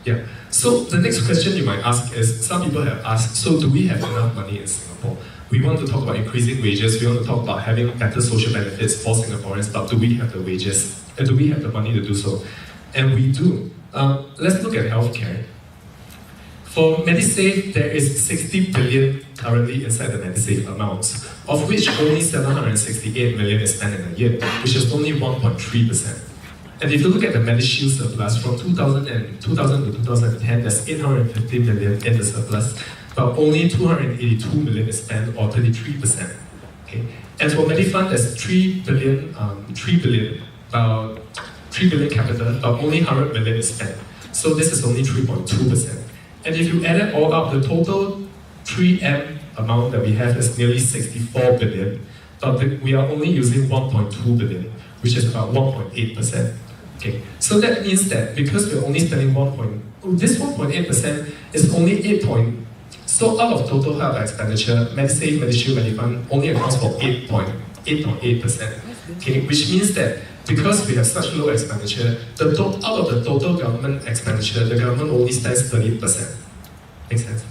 Yeah. So the next question you might ask is, some people have asked, so do we have enough money in Singapore? We want to talk about increasing wages, we want to talk about having better social benefits for Singaporeans, but do we have the wages? And do we have the money to do so? And we do. Let's look at healthcare. For Medisave, there is 60 billion currently inside the Medisave amounts, of which only 768 million is spent in a year, which is only 1.3%. And if you look at the Medishield surplus from 2000 to 2010, there's 850 million in the surplus, but only 282 million is spent, or 33%. Okay? And for Medifund, there's 3 billion capital, but only 100 million is spent. So this is only 3.2%. And if you add it all up, the total 3M amount that we have is nearly 64 billion, but we are only using 1.2 billion, which is about 1.8%. Okay, so that means that because we're only spending this 1.8% is only 8 point. So out of total health expenditure, Medisave, Medishield, Medifund only accounts for 8.8%. Okay, which means that because we have such low expenditure, out of the total government expenditure, the government only spends 30%. Makes sense?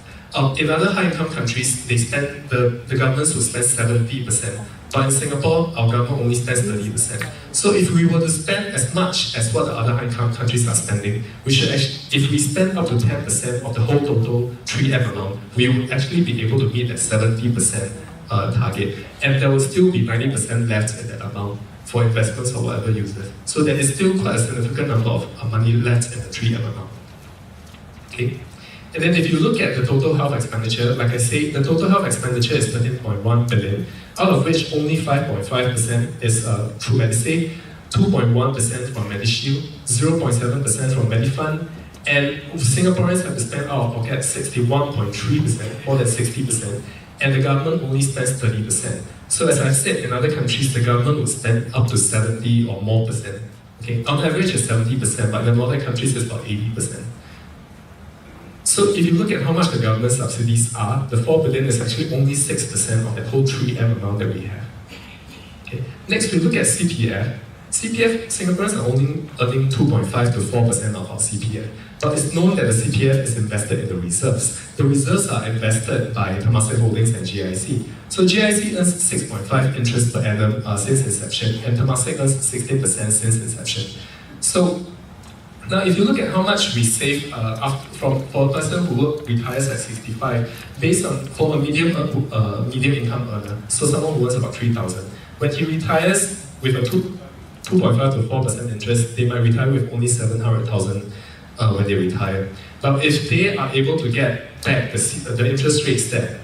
In other high-income countries, the governments will spend 70%. But in Singapore, our government only spends 30%. So if we were to spend as much as what the other high-income countries are spending, we should if we spend up to 10% of the whole total 3M amount, we would actually be able to meet that 70% target. And there will still be 90% left in that amount for investments or whatever uses. So there is still quite a significant number of money left in the 3M amount. Okay? And then if you look at the total health expenditure, like I say, the total health expenditure is 13.1 billion, out of which only 5.5% is through Medisave, 2.1% from Medishield, 0.7% from Medifund, and Singaporeans have to spend out of pocket 61.3%, more than 60%, and the government only spends 30%. So as I've said, in other countries, the government would spend up to 70 or more percent. Okay? On average, it's 70%, but in other countries, it's about 80%. So if you look at how much the government subsidies are, the 4 billion is actually only 6% of the whole 3M amount that we have. Okay. Next, we look at CPF. CPF, Singaporeans are only earning 2.5 to 4% of our CPF. But it's known that the CPF is invested in the reserves. The reserves are invested by Temasek Holdings and GIC. So GIC earns 6.5 interest per annum since inception, and Temasek earns 16% since inception. So now, if you look at how much we save for a person who retires at 65, based on for a medium income earner, so someone who earns about 3,000, when he retires with a 2.5 to 4% interest, they might retire with only 700,000 when they retire. But if they are able to get back the interest rates that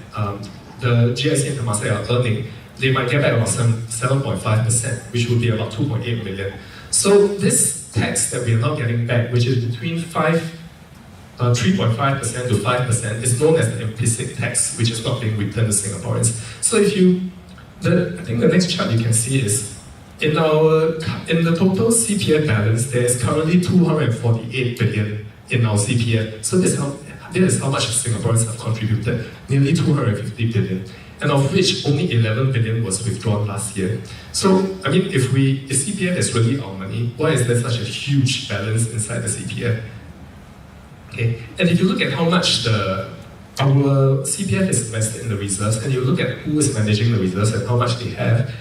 the GIC and Temasek are earning, they might get back about 7.5%, which would be about 2.8 million. So this tax that we are not getting back, which is between 3.5% to 5%, is known as the implicit tax, which is not being returned to Singaporeans. So I think the next chart you can see is, in the total CPF balance, there is currently 248 billion in our CPF. So this is how much Singaporeans have contributed, nearly 250 billion. And of which only 11 billion was withdrawn last year. So, I mean, if CPF is really our money, why is there such a huge balance inside the CPF? Okay, and if you look at how much our CPF is invested in the reserves, and you look at who is managing the reserves and how much they have,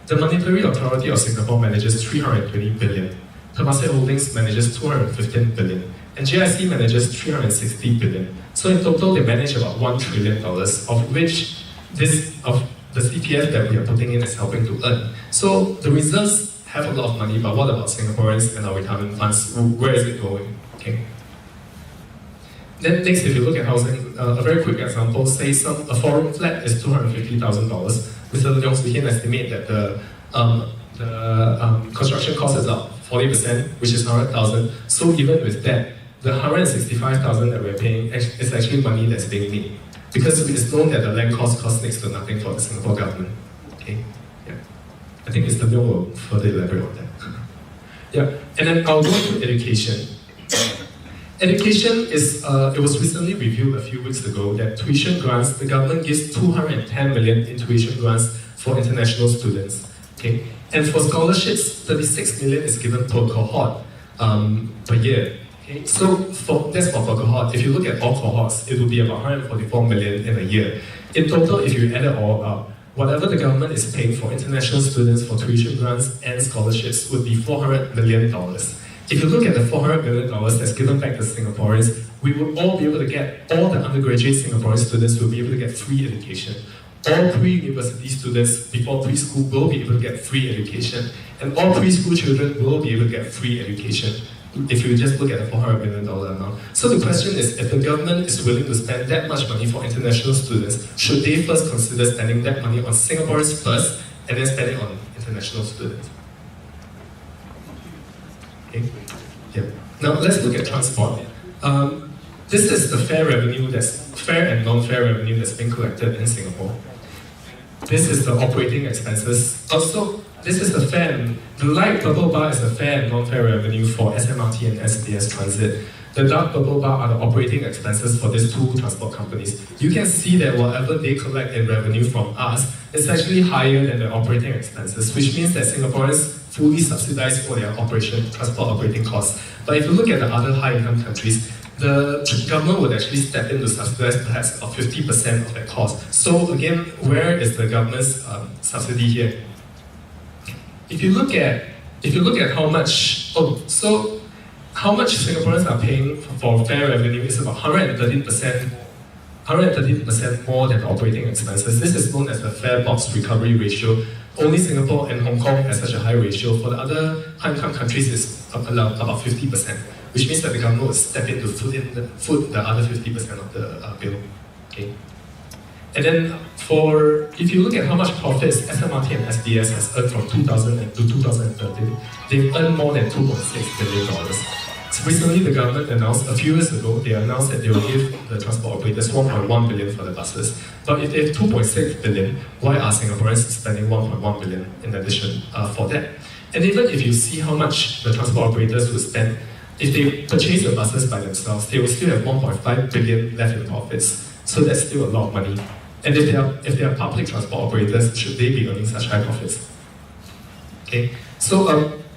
the Monetary Authority of Singapore manages 320 billion, Temasek Holdings manages 215 billion, and GIC manages 360 billion. So in total, they manage about $1 trillion, of which the CPF that we are putting in is helping to earn. So the reserves have a lot of money, but what about Singaporeans and our retirement funds? Where is it going? Okay. Then next, if you look at housing, a very quick example, say a 4-room flat is $250,000. Mr. Leong Soo Hian estimate that the construction cost is about 40%, which is 100,000. So even with that, the 165,000 that we're paying is actually money that's being made. Because it's known that the land costs next to nothing for the Singapore government. Okay? Yeah. I think Mr. Leong will further elaborate on that. Yeah. And then I'll go to education. Education is, it was recently reviewed a few weeks ago that tuition grants, the government gives 210 million in tuition grants for international students. Okay? And for scholarships, 36 million is given per cohort per year. Okay, so that's for cohort. If you look at all cohorts, it will be about 144 million in a year. In total, if you add it all up, whatever the government is paying for international students for tuition grants and scholarships would be $400 million. If you look at the $400 million that's given back to Singaporeans, we will all be able to get, all the undergraduate Singaporean students will be able to get free education. All pre-university students before preschool will be able to get free education, and all preschool children will be able to get free education if you just look at the $400 million amount. So the question is, if the government is willing to spend that much money for international students, should they first consider spending that money on Singaporeans first, and then spend it on international students? Okay. Yeah. Now let's look at transport. This is the fare and non-fare revenue that's being collected in Singapore. This is the operating expenses. Also, this is the fare. The light purple bar is the fare and non-fare revenue for SMRT and SDS Transit. The dark purple bar are the operating expenses for these two transport companies. You can see that whatever they collect in revenue from us is actually higher than the operating expenses, which means that Singaporeans fully subsidize for their transport operating costs. But if you look at the other high-income countries, the government would actually step in to subsidize perhaps about 50% of that cost. So again, where is the government's subsidy here? If you look at how much, how much Singaporeans are paying for fare revenue is about 113% more than operating expenses. This is known as the fare box recovery ratio. Only Singapore and Hong Kong has such a high ratio. For the other high-income countries, it's about 50%, which means that the government will step in to foot the other 50% of the bill. Okay. And then if you look at how much profits SMRT and SDS has earned from 2000 to 2013, they've earned more than $2.6 billion. So recently, the government announced, a few years ago, they announced that they will give the transport operators $1.1 billion for the buses. But if they have $2.6 billion, why are Singaporeans spending $1.1 billion in addition for that? And even if you see how much the transport operators would spend, if they purchase the buses by themselves, they will still have $1.5 billion left in profits. So that's still a lot of money. And if they are public transport operators, should they be earning such high profits? Okay, so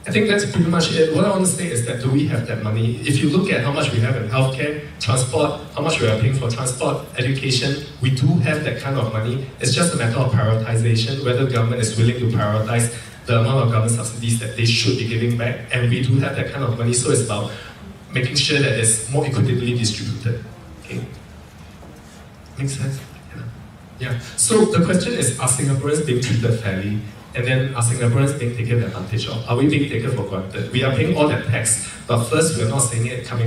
I think that's pretty much it. What I want to say is that, do we have that money? If you look at how much we have in healthcare, transport, how much we are paying for transport, education, we do have that kind of money. It's just a matter of prioritization, whether the government is willing to prioritize the amount of government subsidies that they should be giving back, and we do have that kind of money, so it's about making sure that it's more equitably distributed. Okay? Makes sense? Yeah. So the question is, are Singaporeans being treated fairly? And then are Singaporeans being taken advantage of? Are we being taken for granted? We are paying all that tax, but first we're not seeing it come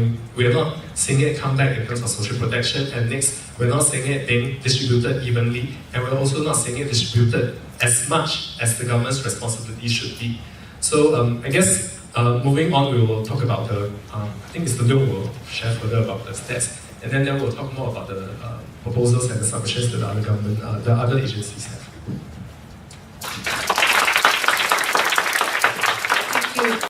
back in terms of social protection, and next we're not seeing it being distributed evenly, and we're also not seeing it distributed as much as the government's responsibility should be. So I guess moving on, we will talk about I think Mr. Leung will share further about the stats, and then we'll talk more about the proposals and the submissions that the other agencies have.